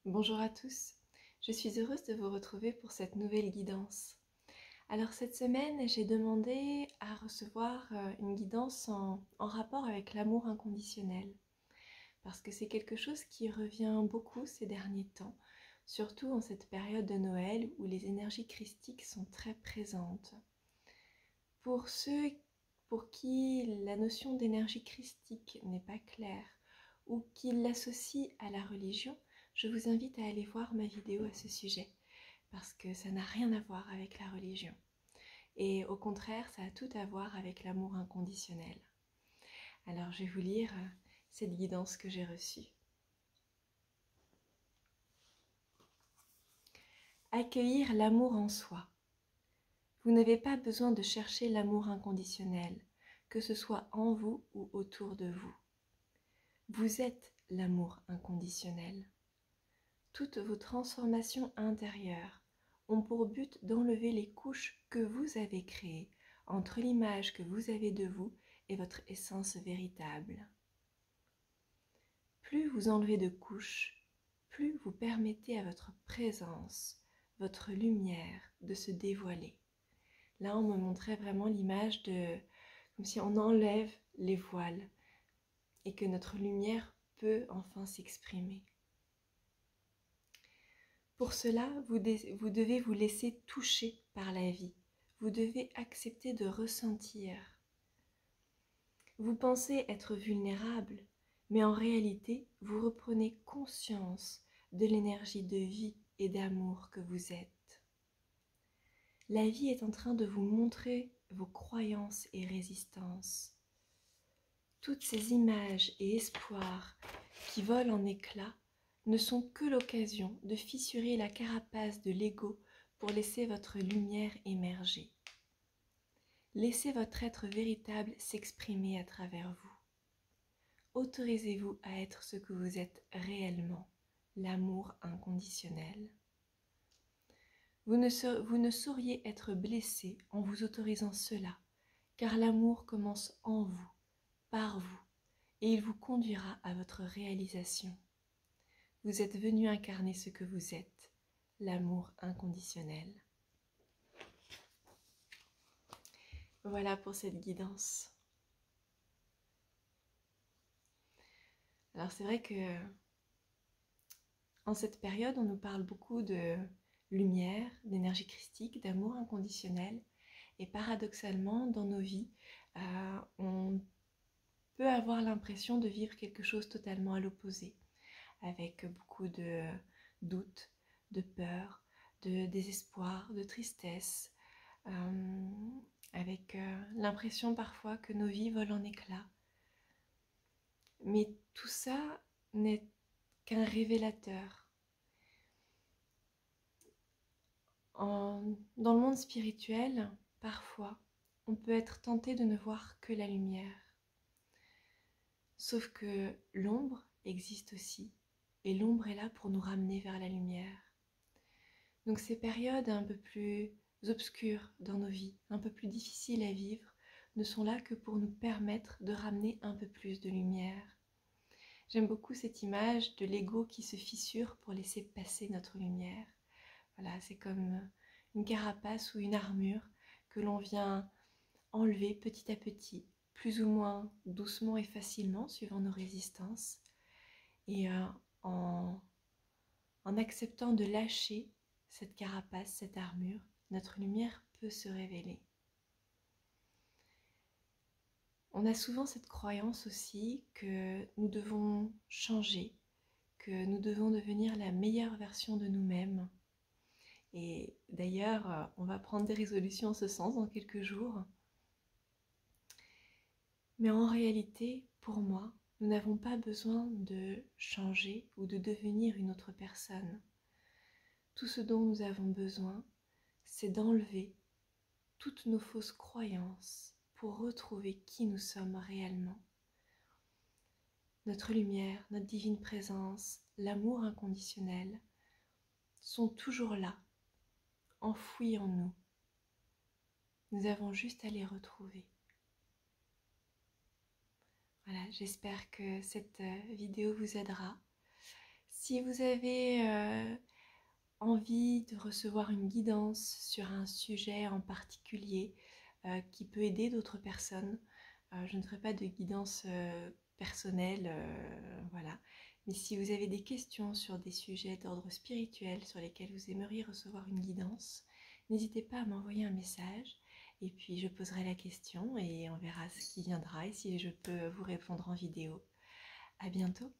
Bonjour à tous, je suis heureuse de vous retrouver pour cette nouvelle guidance. Alors cette semaine, j'ai demandé à recevoir une guidance en rapport avec l'amour inconditionnel, parce que c'est quelque chose qui revient beaucoup ces derniers temps, surtout en cette période de Noël où les énergies christiques sont très présentes. Pour ceux pour qui la notion d'énergie christique n'est pas claire ou qui l'associent à la religion, je vous invite à aller voir ma vidéo à ce sujet, parce que ça n'a rien à voir avec la religion. Et au contraire, ça a tout à voir avec l'amour inconditionnel. Alors je vais vous lire cette guidance que j'ai reçue. Accueillir l'amour en soi. Vous n'avez pas besoin de chercher l'amour inconditionnel, que ce soit en vous ou autour de vous. Vous êtes l'amour inconditionnel. Toutes vos transformations intérieures ont pour but d'enlever les couches que vous avez créées entre l'image que vous avez de vous et votre essence véritable. Plus vous enlevez de couches, plus vous permettez à votre présence, votre lumière de se dévoiler. Là, on me montrait vraiment l'image de comme si on enlève les voiles et que notre lumière peut enfin s'exprimer. Pour cela, vous devez vous laisser toucher par la vie. Vous devez accepter de ressentir. Vous pensez être vulnérable, mais en réalité, vous reprenez conscience de l'énergie de vie et d'amour que vous êtes. La vie est en train de vous montrer vos croyances et résistances. Toutes ces images et espoirs qui volent en éclats ne sont que l'occasion de fissurer la carapace de l'ego pour laisser votre lumière émerger. Laissez votre être véritable s'exprimer à travers vous. Autorisez-vous à être ce que vous êtes réellement, l'amour inconditionnel. Vous ne sauriez être blessé en vous autorisant cela, car l'amour commence en vous, par vous, et il vous conduira à votre réalisation. Vous êtes venu incarner ce que vous êtes, l'amour inconditionnel. Voilà pour cette guidance. Alors c'est vrai que en cette période, on nous parle beaucoup de lumière, d'énergie christique, d'amour inconditionnel. Et paradoxalement, dans nos vies, on peut avoir l'impression de vivre quelque chose totalement à l'opposé, avec beaucoup de doutes, de peur, de désespoir, de tristesse, avec l'impression parfois que nos vies volent en éclats. Mais tout ça n'est qu'un révélateur. Dans le monde spirituel, parfois, on peut être tenté de ne voir que la lumière. Sauf que l'ombre existe aussi, et l'ombre est là pour nous ramener vers la lumière. Donc ces périodes un peu plus obscures dans nos vies, un peu plus difficiles à vivre, ne sont là que pour nous permettre de ramener un peu plus de lumière. J'aime beaucoup cette image de l'ego qui se fissure pour laisser passer notre lumière. Voilà, c'est comme une carapace ou une armure que l'on vient enlever petit à petit, plus ou moins doucement et facilement suivant nos résistances. Et en acceptant de lâcher cette carapace, cette armure, notre lumière peut se révéler. On a souvent cette croyance aussi que nous devons changer, que nous devons devenir la meilleure version de nous-mêmes. Et d'ailleurs, on va prendre des résolutions en ce sens dans quelques jours. Mais en réalité, pour moi, nous n'avons pas besoin de changer ou de devenir une autre personne. Tout ce dont nous avons besoin, c'est d'enlever toutes nos fausses croyances pour retrouver qui nous sommes réellement. Notre lumière, notre divine présence, l'amour inconditionnel sont toujours là, enfouis en nous. Nous avons juste à les retrouver. Voilà, j'espère que cette vidéo vous aidera. Si vous avez envie de recevoir une guidance sur un sujet en particulier qui peut aider d'autres personnes, je ne ferai pas de guidance personnelle, voilà. Mais si vous avez des questions sur des sujets d'ordre spirituel sur lesquels vous aimeriez recevoir une guidance, n'hésitez pas à m'envoyer un message et puis je poserai la question et on verra ce qui viendra et si je peux vous répondre en vidéo. À bientôt!